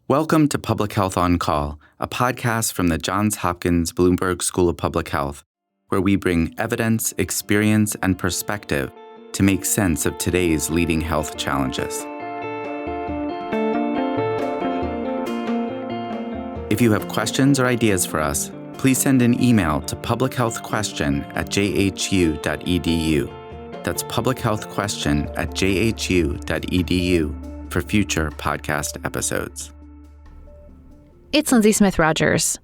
Welcome to Public Health on Call, a podcast from the Johns Hopkins Bloomberg School of Public Health, where we bring evidence, experience, and perspective to make sense of today's leading health challenges. If you have questions or ideas for us, please send an email to publichealthquestion@jhu.edu. That's publichealthquestion@jhu.edu for future podcast episodes. It's Lindsay Smith Rogers.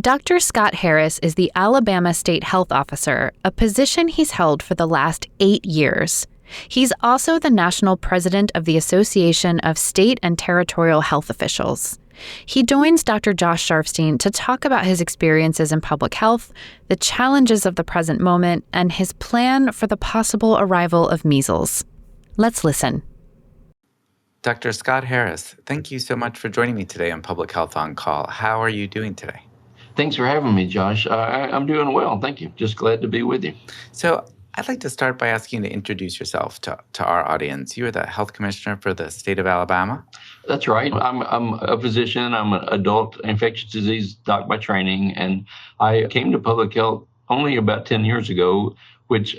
Dr. Scott Harris is the Alabama State Health Officer, a position he's held for the last 8 years. He's also the national president of the Association of State and Territorial Health Officials. He joins Dr. Josh Sharfstein to talk about his experiences in public health, the challenges of the present moment, and his plan for the possible arrival of measles. Let's listen. Dr. Scott Harris, thank you so much for joining me today on Public Health on Call. How are you doing today? Thanks for having me, Josh. I'm doing well. Thank you. Just glad to be with you. So I'd like to start by asking you to introduce yourself to our audience. You are the health commissioner for the state of Alabama. That's right. I'm a physician. I'm an adult infectious disease doc by training, and I came to public health only about 10 years ago, which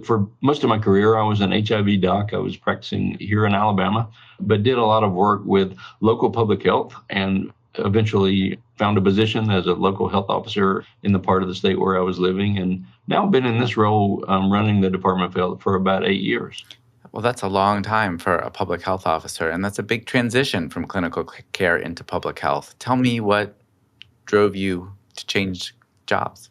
for most of my career, I was an HIV doc. I was practicing here in Alabama, but did a lot of work with local public health and eventually found a position as a local health officer in the part of the state where I was living. And now I've been in this role running the Department of Health for about 8 years. Well, that's a long time for a public health officer, and that's a big transition from clinical care into public health. Tell me what drove you to change jobs.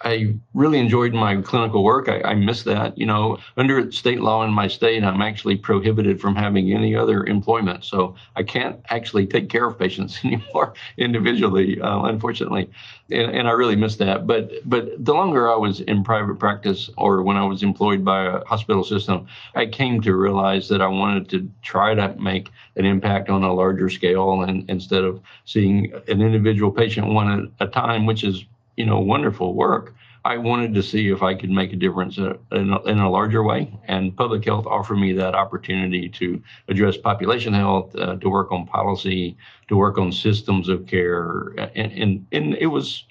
I really enjoyed my clinical work. I miss that. You know, under state law in my state, I'm actually prohibited from having any other employment. So I can't actually take care of patients anymore individually, unfortunately. And I really miss that. But the longer I was in private practice or when I was employed by a hospital system, I came to realize that I wanted to try to make an impact on a larger scale, and instead of seeing an individual patient one at a time, which is wonderful work, I wanted to see if I could make a difference in a larger way. And public health offered me that opportunity to address population health, to work on policy, to work on systems of care. And it was,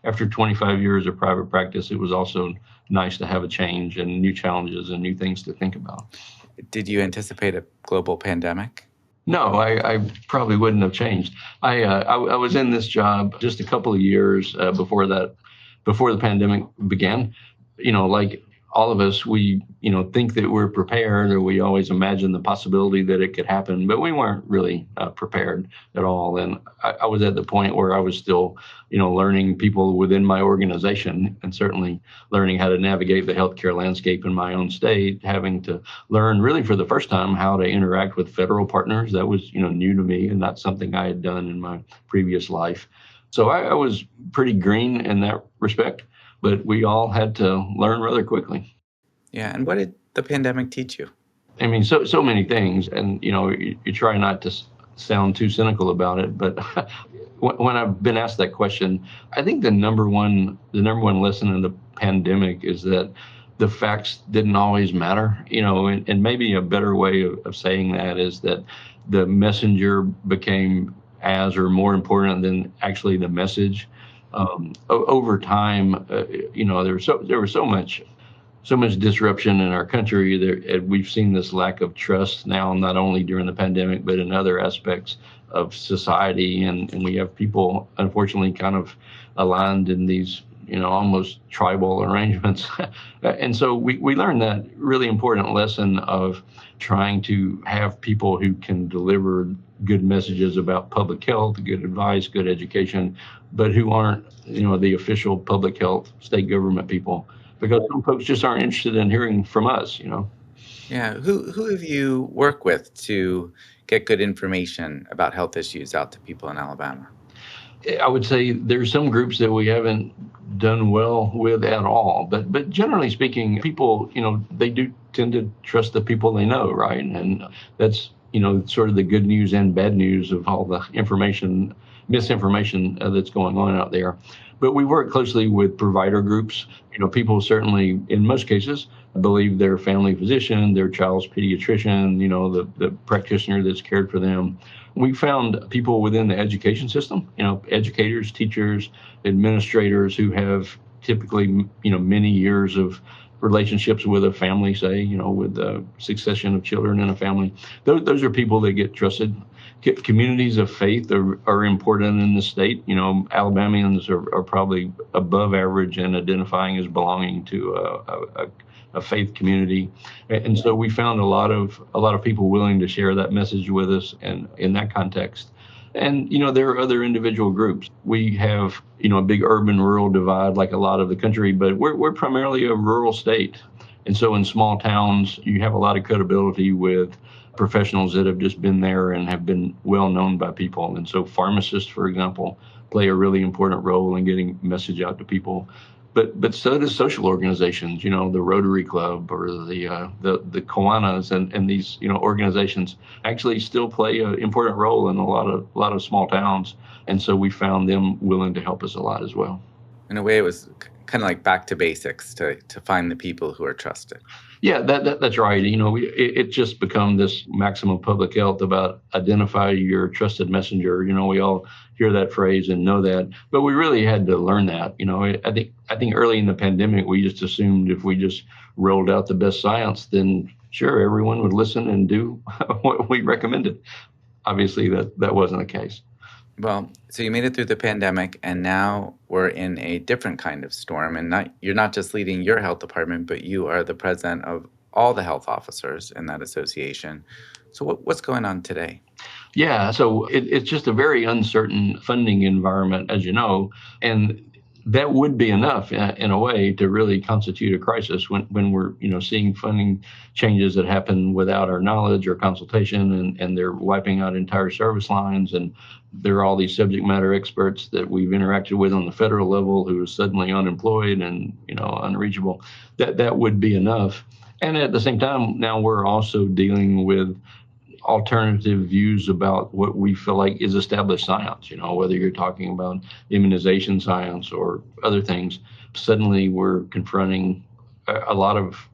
after 25 years of private practice, it was also nice to have a change and new challenges and new things to think about. Did you anticipate a global pandemic? No, I probably wouldn't have changed. I was in this job just a couple of years before the pandemic began. Like all of us, we think that we're prepared, or we always imagine the possibility that it could happen, but we weren't really prepared at all. And I was at the point where I was still, learning people within my organization, and certainly learning how to navigate the healthcare landscape in my own state, having to learn really for the first time how to interact with federal partners. That was, new to me and not something I had done in my previous life. So I was pretty green in that respect, but we all had to learn rather quickly. Yeah, and what did the pandemic teach you? I mean, so many things, and you try not to sound too cynical about it, but when I've been asked that question, I think the number one lesson in the pandemic is that the facts didn't always matter, and maybe a better way of saying that is that the messenger became as or more important than actually the message. Over time, there was so much disruption in our country. We've seen this lack of trust now, not only during the pandemic, but in other aspects of society. And we have people, unfortunately, kind of aligned in these, almost tribal arrangements. And so we learned that really important lesson of trying to have people who can deliver good messages about public health, good advice, good education, but who aren't, the official public health state government people, because some folks just aren't interested in hearing from us, Yeah. Who have you worked with to get good information about health issues out to people in Alabama? I would say there's some groups that we haven't done well with at all, but generally speaking, people, they do tend to trust the people they know, right? And that's sort of the good news and bad news of all the misinformation that's going on out there. But we work closely with provider groups. People certainly, in most cases, believe their family physician, their child's pediatrician, the practitioner that's cared for them. We found people within the education system, educators, teachers, administrators who have typically, many years of relationships with a family, say, with the succession of children in a family. Those are people that get trusted. Communities of faith are important in the state. Alabamians are probably above average in identifying as belonging to a faith community, and so we found a lot of people willing to share that message with us, and in that context. And there are other individual groups. We have a big urban-rural divide, like a lot of the country, but we're primarily a rural state, and so in small towns you have a lot of credibility with professionals that have just been there and have been well known by people. And so pharmacists, for example, play a really important role in getting message out to people. But so does social organizations, the Rotary Club or the Kiwanis and these organizations actually still play an important role in a lot of small towns. And so we found them willing to help us a lot as well. In a way, it was kind of like back to basics to find the people who are trusted. Yeah, that's right. It's just become this maximum public health about identify your trusted messenger. We all hear that phrase and know that, but we really had to learn that. I think early in the pandemic, we just assumed if we just rolled out the best science, then sure, everyone would listen and do what we recommended. Obviously, that wasn't the case. Well, so you made it through the pandemic, and now we're in a different kind of storm. And you're not just leading your health department, but you are the president of all the health officers in that association. So what's going on today? Yeah, so it's just a very uncertain funding environment, as you know, and that would be enough in a way to really constitute a crisis when we're seeing funding changes that happen without our knowledge or consultation, and they're wiping out entire service lines, and there are all these subject matter experts that we've interacted with on the federal level who are suddenly unemployed and unreachable. That would be enough. And at the same time, now we're also dealing with alternative views about what we feel like is established science, whether you're talking about immunization science or other things. Suddenly we're confronting a lot of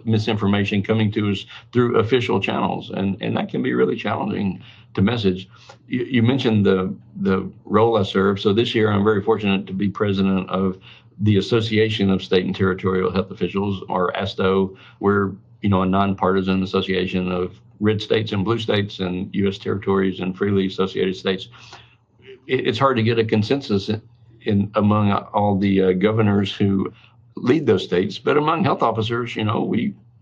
misinformation coming to us through official channels, and that can be really challenging to message. You mentioned the role I serve. So this year I'm very fortunate to be president of the Association of State and Territorial Health Officials, or ASTO. We're a nonpartisan association of red states and blue states and U.S. territories and freely associated states. It's hard to get a consensus among all the governors who lead those states, but among health officers,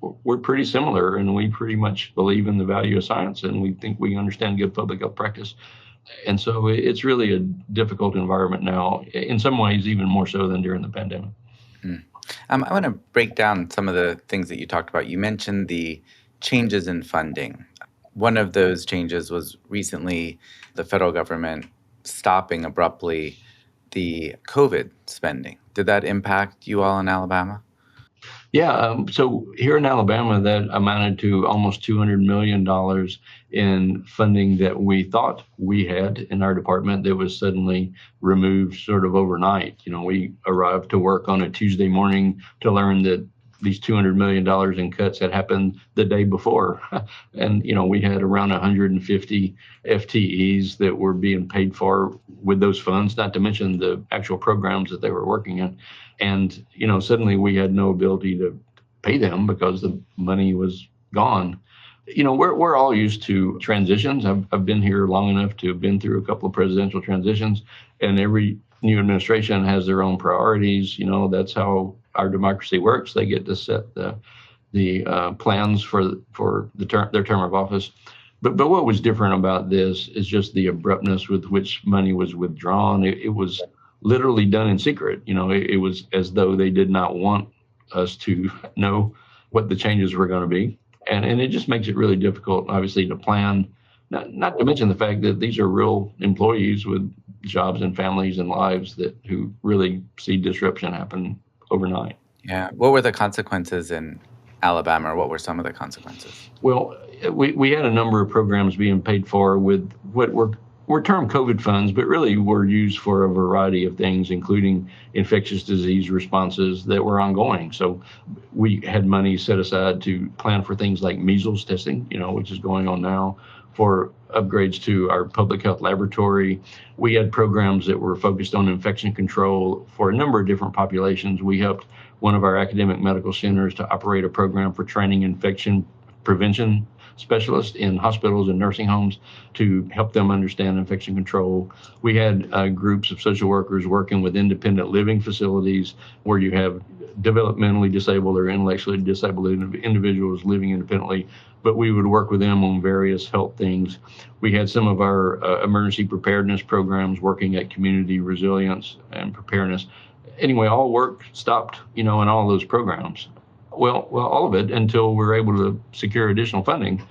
we're pretty similar, and we pretty much believe in the value of science, and we think we understand good public health practice. And so it's really a difficult environment now, in some ways even more so than during the pandemic. I want to break down some of the things that you talked about. You mentioned the changes in funding. One of those changes was recently the federal government stopping abruptly the COVID spending. Did that impact you all in Alabama? Yeah, so here in Alabama, that amounted to almost $200 million in funding that we thought we had in our department that was suddenly removed sort of overnight. We arrived to work on a Tuesday morning to learn that these $200 million in cuts had happened the day before. And, we had around 150 FTEs that were being paid for with those funds, not to mention the actual programs that they were working in. And, suddenly we had no ability to pay them because the money was gone. We're all used to transitions. I've been here long enough to have been through a couple of presidential transitions, and every new administration has their own priorities. That's how our democracy works. They get to set the plans for their term of office. But what was different about this is just the abruptness with which money was withdrawn. It was literally done in secret. It was as though they did not want us to know what the changes were going to be. And it just makes it really difficult, obviously, to plan, not to mention the fact that these are real employees with jobs and families and lives who really see disruption happen overnight. Yeah. What were the consequences in Alabama, or what were some of the consequences? Well, We had a number of programs being paid for with what were termed COVID funds, but really were used for a variety of things, including infectious disease responses that were ongoing. So we had money set aside to plan for things like measles testing, which is going on now, for upgrades to our public health laboratory. We had programs that were focused on infection control for a number of different populations. We helped one of our academic medical centers to operate a program for training infection prevention specialists in hospitals and nursing homes to help them understand infection control. We had groups of social workers working with independent living facilities where you have developmentally disabled or intellectually disabled individuals living independently, but we would work with them on various health things. We had some of our emergency preparedness programs working at community resilience and preparedness. Anyway, all work stopped, in all those programs. Well, all of it until we were able to secure additional funding.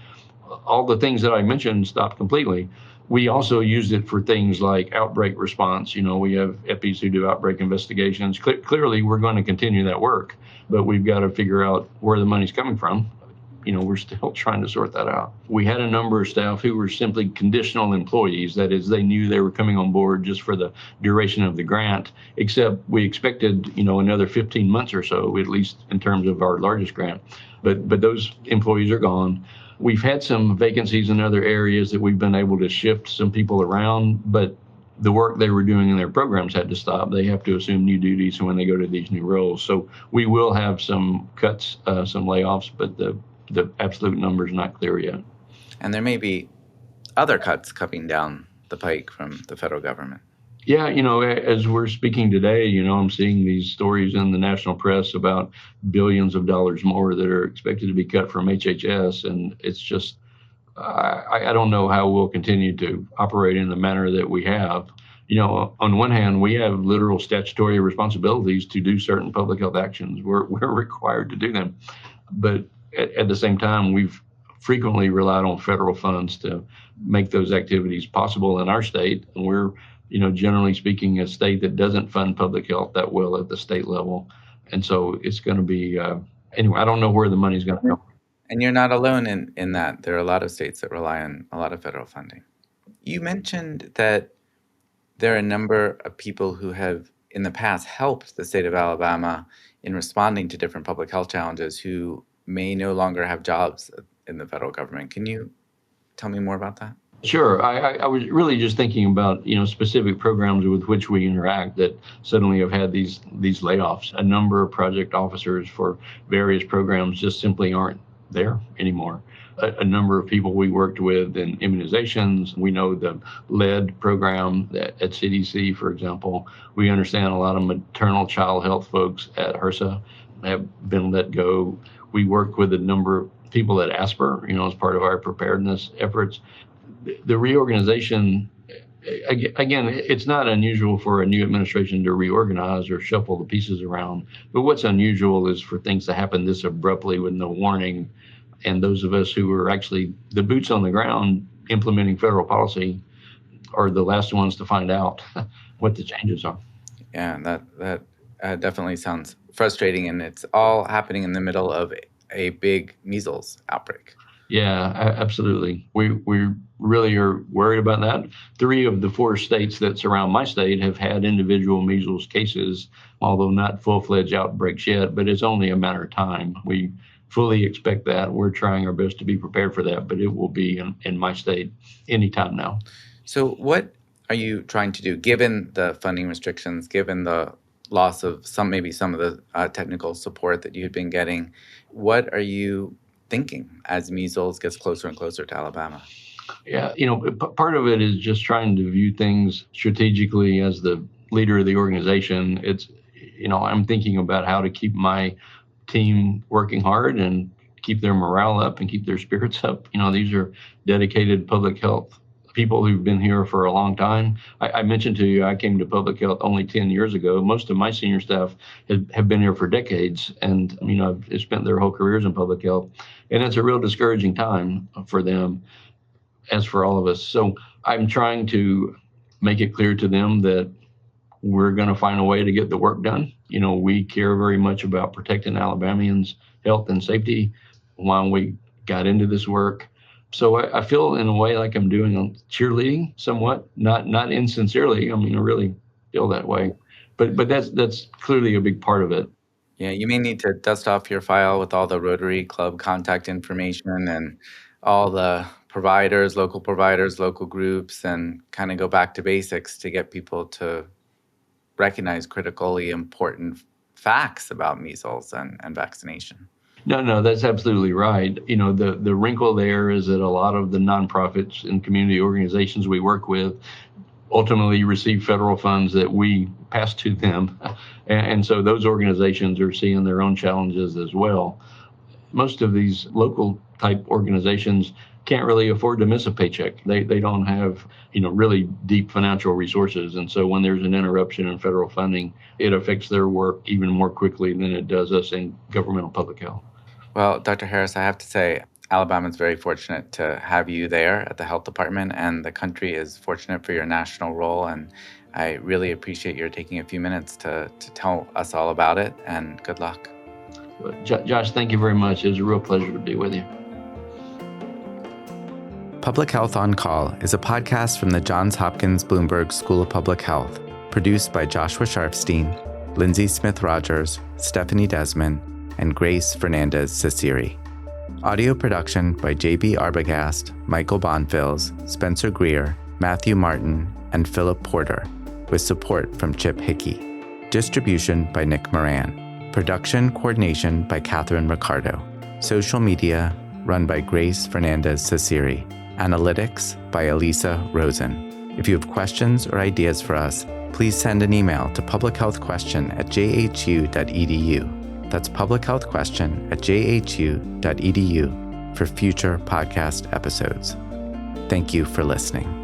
All the things that I mentioned stopped completely. We also used it for things like outbreak response. We have EPIs who do outbreak investigations. Clearly, we're going to continue that work, but we've got to figure out where the money's coming from. We're still trying to sort that out. We had a number of staff who were simply conditional employees. That is, they knew they were coming on board just for the duration of the grant, except we expected, another 15 months or so, at least in terms of our largest grant. But those employees are gone. We've had some vacancies in other areas that we've been able to shift some people around, but the work they were doing in their programs had to stop. They have to assume new duties when they go to these new roles. So we will have some cuts, some layoffs, but the absolute number is not clear yet. And there may be other cuts coming down the pike from the federal government. Yeah, as we're speaking today, I'm seeing these stories in the national press about billions of dollars more that are expected to be cut from HHS. And it's just, I don't know how we'll continue to operate in the manner that we have. On one hand, we have literal statutory responsibilities to do certain public health actions. We're required to do them. But at the same time, we've frequently relied on federal funds to make those activities possible in our state. And we're, generally speaking, a state that doesn't fund public health that well at the state level. And so it's going to be, anyway, I don't know where the money's going to come. And you're not alone in that. There are a lot of states that rely on a lot of federal funding. You mentioned that there are a number of people who have in the past helped the state of Alabama in responding to different public health challenges who may no longer have jobs in the federal government. Can you tell me more about that? Sure. I was really just thinking about, specific programs with which we interact that suddenly have had these layoffs. A number of project officers for various programs just simply aren't there anymore. A number of people we worked with in immunizations. We know the lead program at CDC, for example. We understand a lot of maternal child health folks at HRSA have been let go. We work with a number of people at ASPR, as part of our preparedness efforts. The reorganization, again, it's not unusual for a new administration to reorganize or shuffle the pieces around. But what's unusual is for things to happen this abruptly with no warning. And those of us who are actually the boots on the ground implementing federal policy are the last ones to find out what the changes are. Yeah, that definitely sounds frustrating, and it's all happening in the middle of a big measles outbreak. Yeah, absolutely. We really are worried about that. 3 of the 4 states that surround my state have had individual measles cases, although not full-fledged outbreaks yet, but it's only a matter of time. We fully expect that. We're trying our best to be prepared for that, but it will be in my state anytime now. So what are you trying to do, given the funding restrictions, given the loss of some of the technical support that you had been getting? What are you thinking as measles gets closer and closer to Alabama? Yeah, part of it is just trying to view things strategically as the leader of the organization. It's, I'm thinking about how to keep my team working hard and keep their morale up and keep their spirits up. These are dedicated public health people who've been here for a long time. I mentioned to you, I came to public health only 10 years ago. Most of my senior staff have been here for decades and, have spent their whole careers in public health. And it's a real discouraging time for them, as for all of us. So I'm trying to make it clear to them that we're going to find a way to get the work done. We care very much about protecting Alabamians' health and safety while we got into this work. So I feel in a way like I'm doing cheerleading somewhat, not insincerely. I mean, I really feel that way. But that's clearly a big part of it. Yeah, you may need to dust off your file with all the Rotary Club contact information and all the local providers, local groups, and kind of go back to basics to get people to recognize critically important facts about measles and vaccination. No, that's absolutely right. The wrinkle there is that a lot of the nonprofits and community organizations we work with ultimately receive federal funds that we pass to them. And so those organizations are seeing their own challenges as well. Most of these local type organizations can't really afford to miss a paycheck. They don't have, really deep financial resources. And so when there's an interruption in federal funding, it affects their work even more quickly than it does us in governmental public health. Well, Dr. Harris, I have to say, Alabama's very fortunate to have you there at the health department, and the country is fortunate for your national role. And I really appreciate your taking a few minutes to tell us all about it, and good luck. Josh, thank you very much. It was a real pleasure to be with you. Public Health on Call is a podcast from the Johns Hopkins Bloomberg School of Public Health, produced by Joshua Sharfstein, Lindsay Smith-Rogers, Stephanie Desmond, and Grace Fernandez-Ciceri. Audio production by J.B. Arbogast, Michael Bonfils, Spencer Greer, Matthew Martin, and Philip Porter, with support from Chip Hickey. Distribution by Nick Moran. Production coordination by Catherine Ricardo. Social media run by Grace Fernandez-Ciceri. Analytics by Elisa Rosen. If you have questions or ideas for us, please send an email to publichealthquestion@jhu.edu. That's publichealthquestion@jhu.edu for future podcast episodes. Thank you for listening.